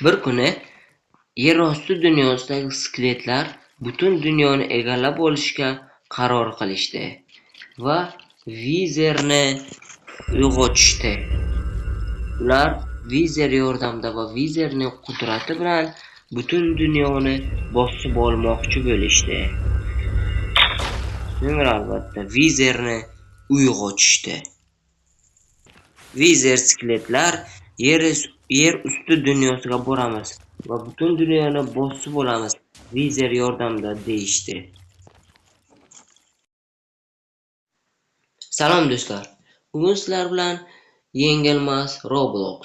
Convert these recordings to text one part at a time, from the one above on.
Bir kuni yer osti dunyosidagi skeletlar butun dunyoni egallab olishga qaror qilishdi va Vizerni uyg'otishdi. Ular Vizer yordamida va Vizerning qudrati bilan butun dunyoni bosib olmoqchi bo'lishdi. So'ngra albatta Vizerni uyg'otishdi. Vizer skeletlar yer usti dunyosiga boramiz va butun dunyoni bosib olamiz Vizer yordamida deyishdi. Salom do'stlar. Bugun sizlar bilan yengilmas Roblox.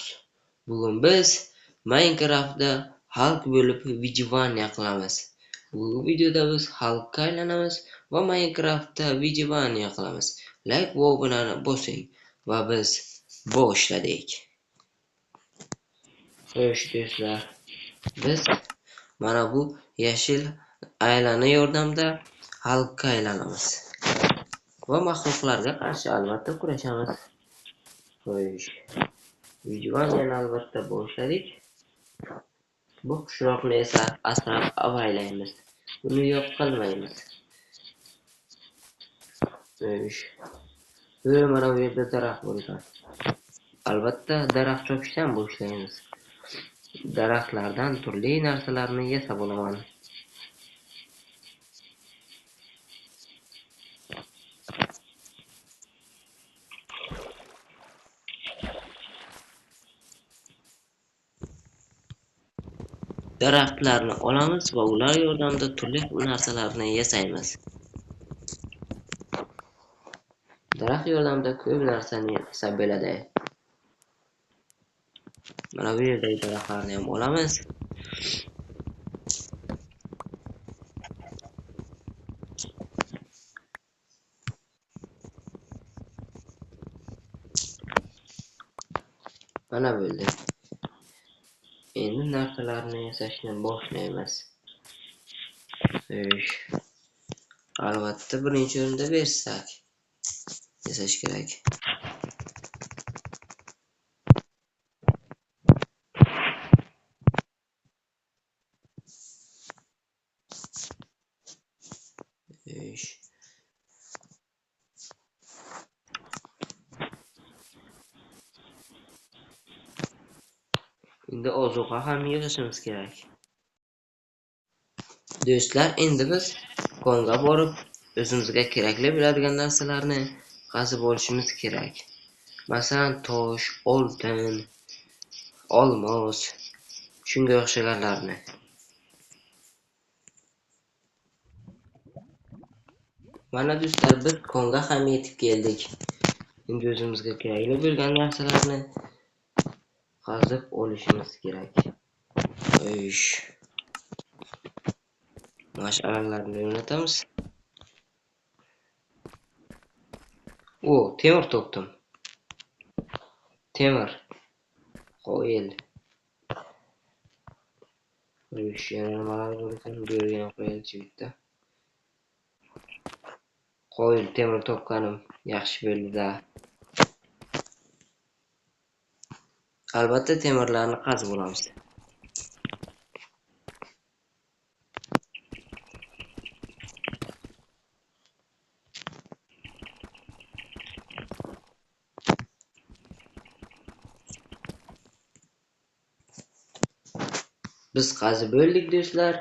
Bugun biz Minecraftda Hulk bo'lib выживание qilamiz. Bugun videoda biz Hulkka aylanamiz va Minecraftda выживание qilamiz. Like va obunani bosing va biz boshladik. Xo'sh do'stlar, biz mana bu yashil aylana yordamida Hulkka aylanamiz. Va mahluqlarga qarshi albatta kurashamiz. Xo'sh, videoni albatta boshladik. Bu qishloqni esa asrab avaylaymiz. Buni yo'q qilmaymiz. Xo'sh, mana bu yerda daraxt bo'lgan. Albatta daraxt chopishdan boshlaymiz. Daraxtlardan turli narsalarni yasab olaman. Daraxtlarni olamiz va ular yordamida turli narsalarni yasaymiz. Daraxt yordamida ko'p narsani yasab bo'ladi. Mana bu yerdagi daraxtlarni ham olamiz. Mana bo'ldi. Endi narsalarni yasashni boshlaymiz. Albatta birinchi o'rinda versak yasash kerak. Endi ozuqa ham yig'ishimiz kerak. Do'stlar, endi biz konga borib o'zimizga kerakli bo'ladigan narsalarni qazib olishimiz kerak. Masalan, tosh, oltin, olmos, shunga o'xshaganlarni. Mana do'stlar, biz konga ham yetib keldik. Endi o'zimizga kerakli bo'lgan narsalarni qazib olishimiz kerak. Mash'alalarni o'rnatamiz. Temir topdim. Temir. Qo'yil. Yana nimalar bor ekan? Bu yerga ham qo'yaylik bitta. Qo'yil, temir topganim yaxshi bo'ldi-da. Albatta temirlarni qazib olamiz. Biz qazib bo'ldik do'stlar.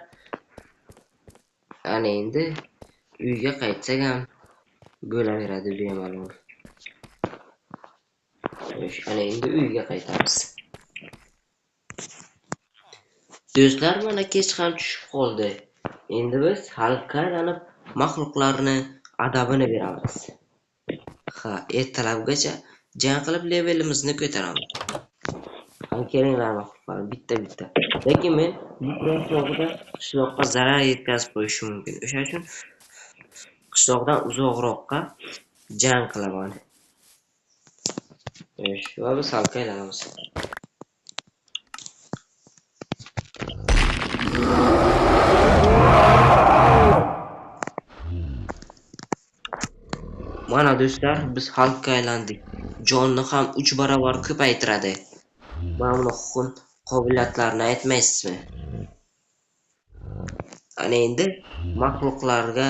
Ana endi uyga qaytsak ham bo'laveradi bemalol. Ana endi uyga qaytamiz. Do'stlar, mana kech ham tushib qoldi. Endi biz Hulkka aylanib mahluqlarni adabini beramiz. Ertalabgacha jang qilib levelimizni ko'taramiz. Kelinglar mahluqlar, bitta. Lekin men bu qishloqqa zarar yetkazib qo'yishim mumkin. O'sha uchun qishloqdan uzoqroqqa jang qilaman. Va biz Hulkka aylanamiz. Mana do'stlar, biz Hulkka aylandik. Jonni ham 3 barobar ko'paytiradi. Mana buni qobiliyatlarini aytmaysizmi? Ana endi maxluqlarga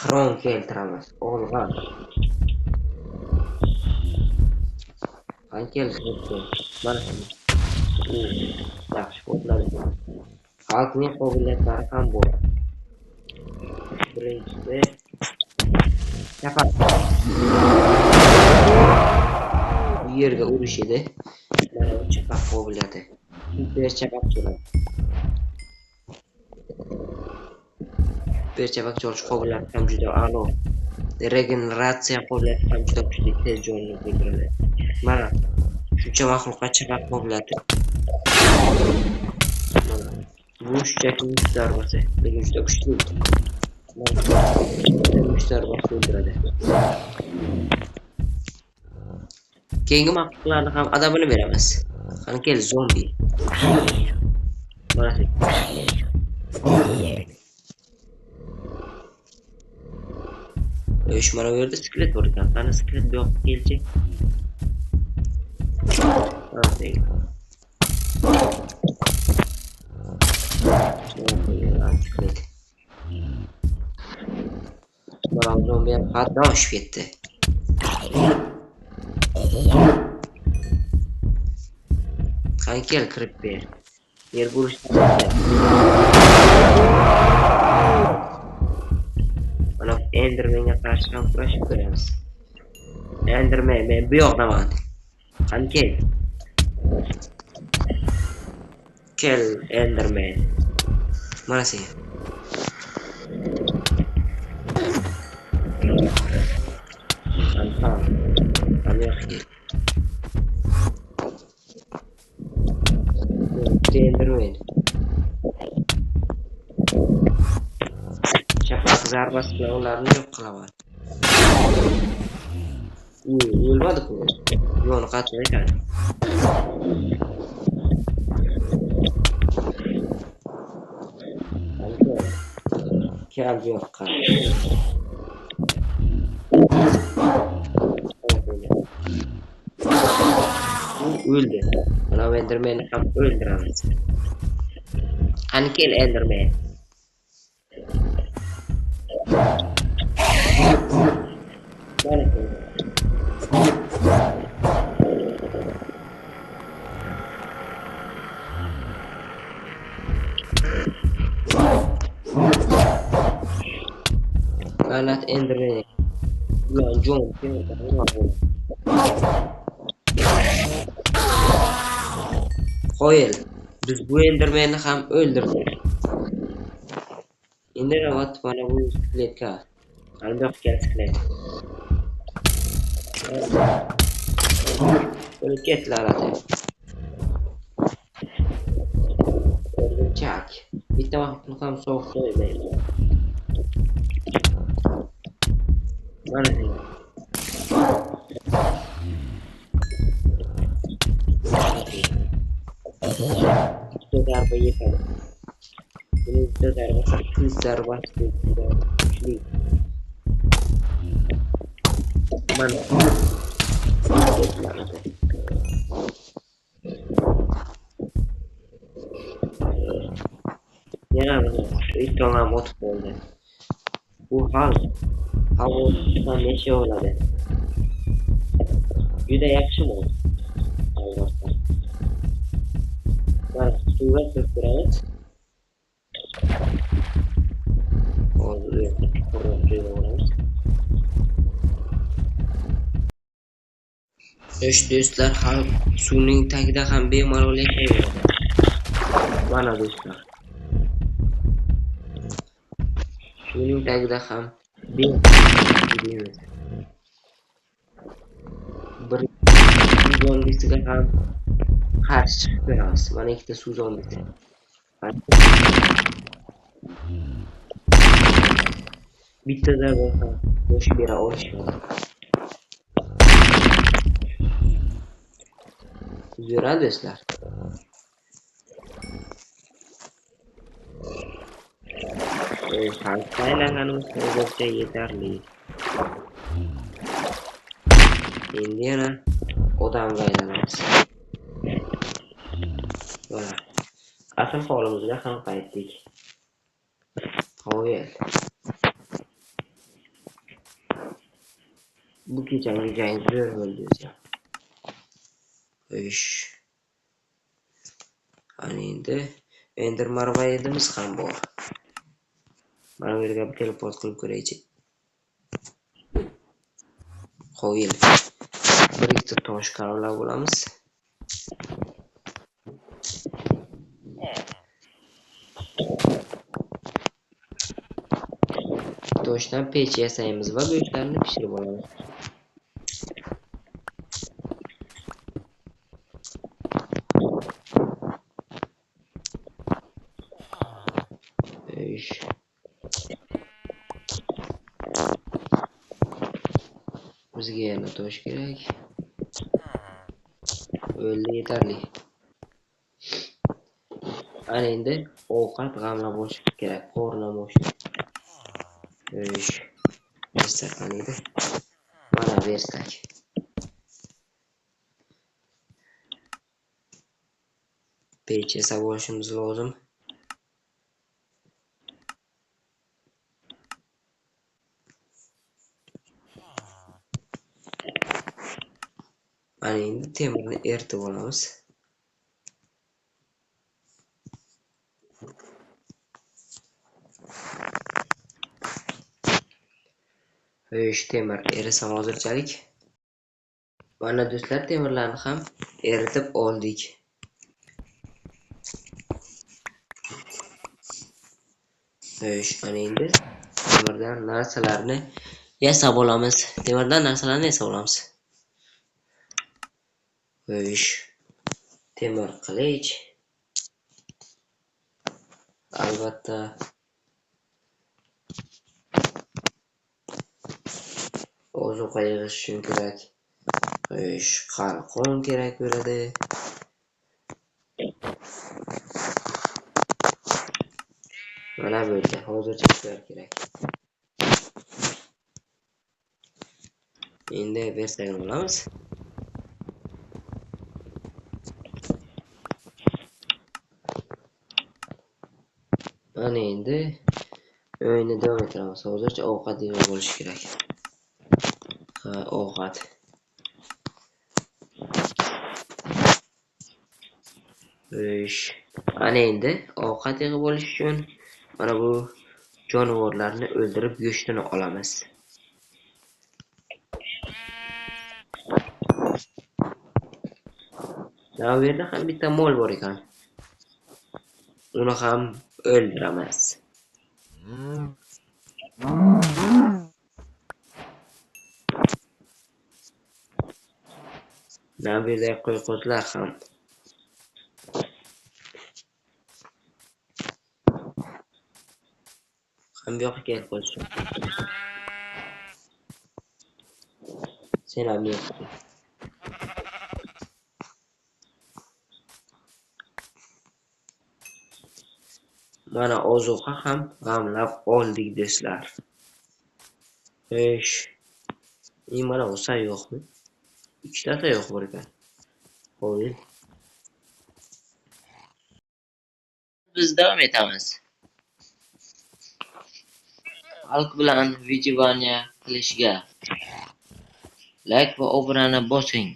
qiron keltiramiz. Olg'an. Qani keltiribdi. Mana u yaxshi qo'lladi. Xalqning qobiliyatlari ham bor. Birinchisi chapaq. Bu yerga urish edi. Mana bu chapaq qobiliyati. Super chapaq bo'ladi. Super chapaq cholish qobiliyati ham juda a'lo. Regeneratsiya qobiliyati ham juda kuchli, tez jonli keltiradi. Mana shuncha maxluqqa chapaq qobiliyati. Mana bu shunchaki mush zarbasi, lekin juda kuchli. Mush zarbasi o'ldiradi. Keyingi maxluqlarni ham adabini beramiz. Qani kel, zombi. Mana mana bu yerda skelet bor ekan. Qani skelet bu yoqqa kelchi. Mana zombi ham haddan oshib ketdi. Qani kel, kirib ber. Yer bo'lishdi. Mana Endermenga qarshi ham kurashib ko'ramiz. Enderman, men bu yoqdaman. Qani kel. Kel Enderman. Mana sen. Enderman. Chapaq zarbasi bilan ularni yo'q qilaman. O'lmadi-ku. Yo'ni qattiq ekan. Kel bu yoqqa. Öldü. Mana Enderman'ni ham o'ldiramiz. Qani kel Enderman. Lanet Enderman. Ulan John, Qo'yil. Biz bu Enderman'ni ham o'ldirdik. Endi navbat mana bu skeletka. Qanday qilgan skelet? O'lib ketlaradi. O'rgimchak. Bitta vaqtni ham sovuq qo'ymaydi. Mana ikkita zarba yetadi. Buni ikkita zarba, ikki zarbasi kuchli. Mana yana ikki ham o'tib qoldi. Bu havo ham necha bo'ladi. Juda yaxshi bo'ldi. Albatta. Mana suvga kirib turamiz. Do'stlar, ham suvning tagida ham bemalol yashayveradi. Mana do'stlar. Suvning tagida ham bemalol bir zombisiga ham qarshi chiqib beramiz. Mana ikkita suv zombisi. Bitta zarba ham qo'shib bera olishadi. Yuradi do'stlar. Saylanganimiz hozircha yetarli. Endi yana odamga aylanamiz. asl holimizga ham qaytdik. Qo'yil. Bu kechangi jang zo'r bo'ldi o'zi. Ish. Ana endi Ender Marvayedimiz ham bor. Mana bu yerga teleport qilib ko'raychi. Qo'yil. Bir ikkita tosh qarolab bo'lamiz. Toshdan pech yasaymiz va go'shtlarni pishirib olamiz. Ish. Bizga yana tosh kerak. O'ldi yetarli. Ana endi ovqat g'amlab olish kerak, qo'rlamoq. Ish. Bersak qaniydi? Mana bersak. Pech yasab olishimiz lozim. Mana endi temirni eritib olamiz. Ish, temir erisam hozirchalik. Mana do'stlar, temirlarni ham eritib oldik. Ish, ana endi temirdan narsalarni yasab olamiz. Ish, temir qilich. Albatta. Ozuqa yig'ish uchun kerak. Ish, qalqon kerak bo'ladi. Mana bu yerda hozircha shular kerak. Endi bersak olamiz. Mana endi o'yinni davom ettiramiz. Hozircha ovqat yig'ib olish kerak. Ovqat. Ish. Ana endi ovqat yig'ib olish uchun mana bu jonivorlarni o'ldirib go'shtini olamiz. Bu yerda ham bitta mol bor ekan. Uni ham o'ldiramiz. Bu yerda qo'y-qo'zilar ham. Ham bu yoqqa kelib qolishdi. Sen ham yo'q. Mana ozuqa ham g'amlab oldik do'stlar. Ish. Mana bu sayoqmi? Ikkita sayoq bor ekan. Qo'y. Biz davom etamiz. Xalq bilan vijivaniya qilishga like va obunani bosing.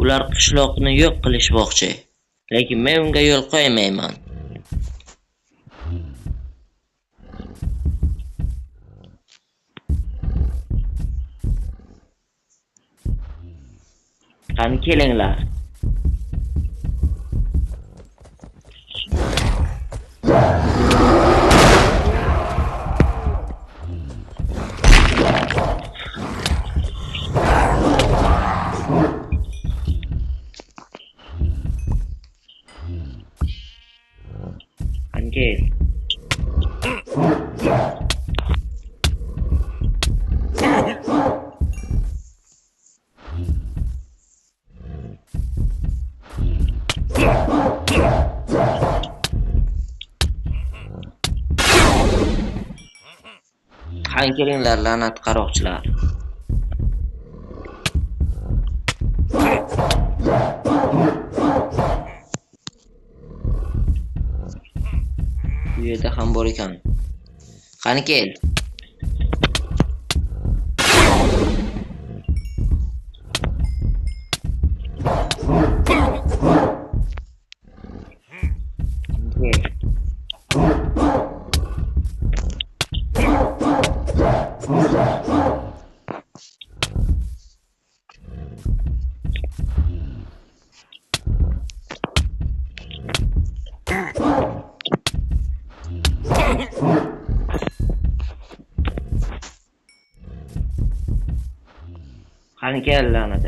Ular qishloqni yo'q qilishmoqchi, lekin men unga yo'l qo'ymayman. Qani kelinglar. Angel. Qani kelinglar la'nat qaroqchilar. Bu yerda ham bor ekan. Qani kel. Qani kel la'nat.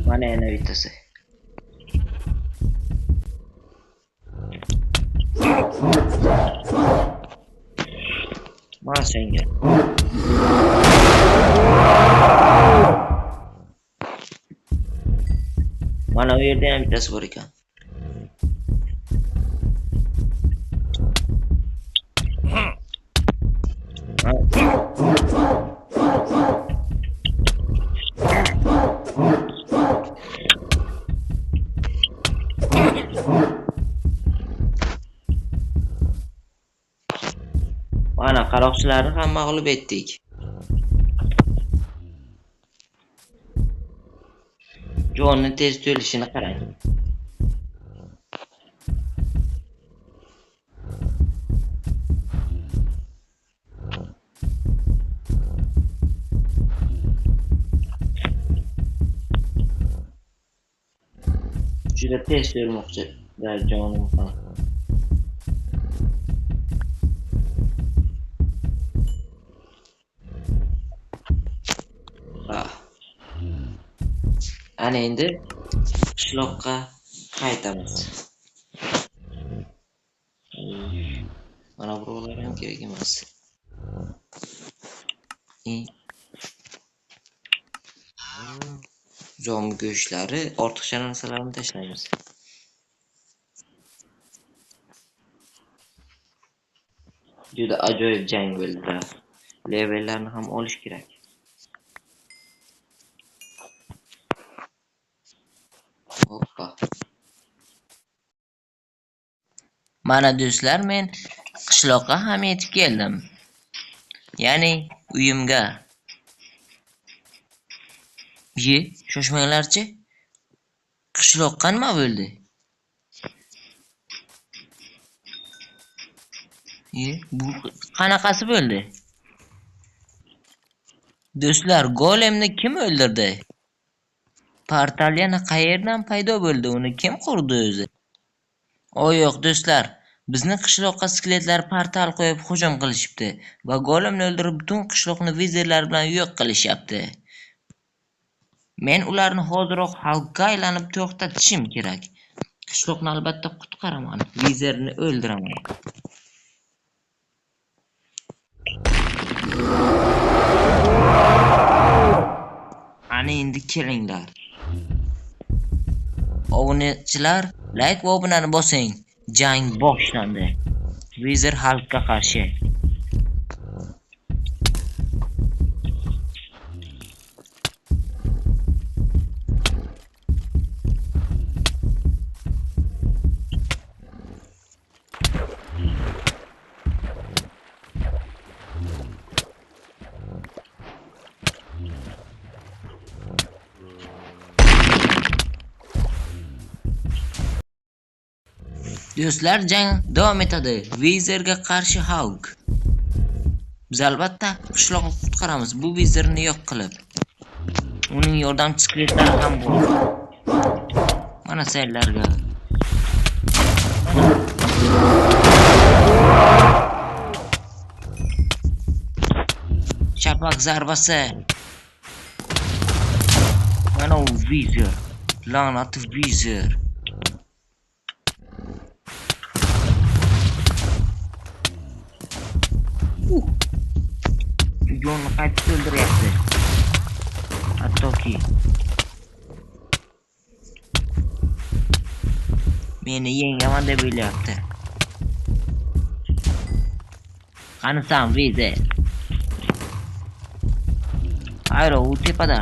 Mana yana bittasi. Mana senga. Mana bu yerda ham bittasi bor ekan. Mana qaroqchilarni ham mag'lub etdik. Jonni tez to'lishini qarang. Juda tez to'lmoqchi. Jonim ham. Ana endi qishloqqa qaytamiz. Mana bular ham kerak emas. Zombi go'shtlari, ortiqcha narsalarni tashlaymiz. Juda ajoyib jang bo'ldi. Levellarni ham olish kerak. Hoppa. Mana do'stlar, men qishloqqa ham yetib keldim. Ya'ni uyimga. Shoshmanglarchi. Qishloqqa nima bo'ldi? Bu qanaqasi bo'ldi? Do'stlar, golemni kim o'ldirdi? Portal yana qayerdan paydo bo'ldi? Uni kim qurdi o'zi? Yo'q do'stlar, bizni qishloqqa skeletlar portal qo'yib hujum qilishibdi va golemni o'ldirib butun qishloqni vizirlar bilan yo'q qilishyapti. Men ularni hozirroq xalqqa aylanib to'xtatishim kerak. Qishloqni albatta qutqaraman, vizirni o'ldiraman. Ana endi kelinglar. Obunachilar, like va obunani bosing. Jang boshlandi. Vizir xalqqa qarshi. Do'stlar, jang davom etadi. Vizerga qarshi Hulk. Biz albatta qishloqni qutqaramiz, bu vizerni yo'q qilib. Uning yordamchi skeletlari ham bor. Mana saylarga. Chapak zarbasi. Mana u vizer. La'nati vizer. Yonni qaytib o'ldiryapti. Hattoki meni yengaman deb o'ylayapti. Qanisan vizer? Ayro u tepada.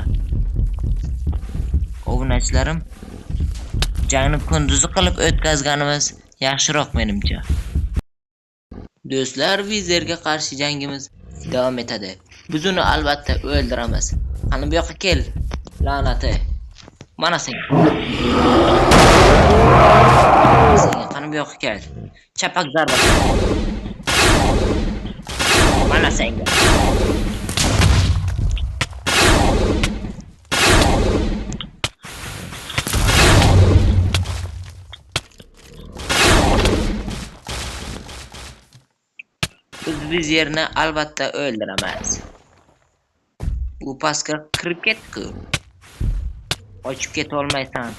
Obunachilarim, jangni kunduzi qilib o'tkazganimiz yaxshiroq menimcha. Do'stlar, vizerga qarshi jangimiz davom etadi. Biz uni albatta o'ldiramiz. Qani bu yoqqa kel, la'nati. Mana sen. Qani bu yoqqa kel. Chapak zarbasi. Mana senga. Biz vizerni albatta o'ldiramiz. U pastga kirib ketdi-ku. Ochib keta olmaysan.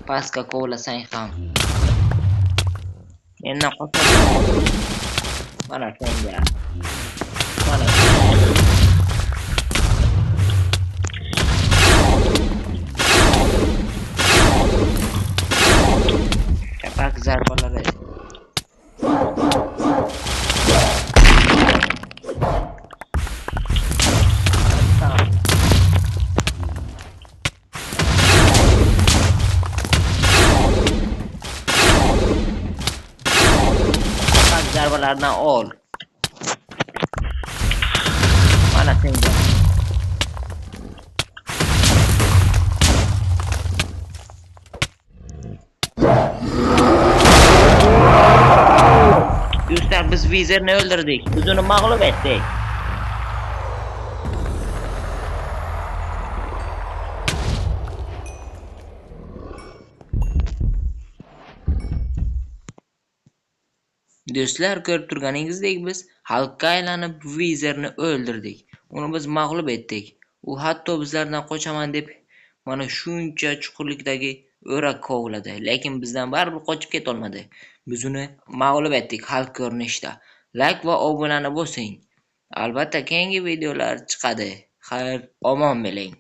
Pastga kovlasang ham. Mendan qochib. Mana senga. Mana. Chapak zarbalari. Zarbalardan ol. Mana senga. Do'stlar, biz vizerni o'ldirdik. Biz uni mag'lub etdik. Do'stlar, ko'rib turganingizdek biz Hulkka aylanib vizerni o'ldirdik. Uni biz mag'lub etdik. U hatto bizlardan qochaman deb mana shuncha chuqurlikdagi o'rak kovladi, lekin bizdan baribir qochib keta olmadi. Biz uni mag'lub etdik Hulk ko'rinishda. Like va obunani bosing. Albatta keyingi videolar chiqadi. Xayr, omon bo'ling.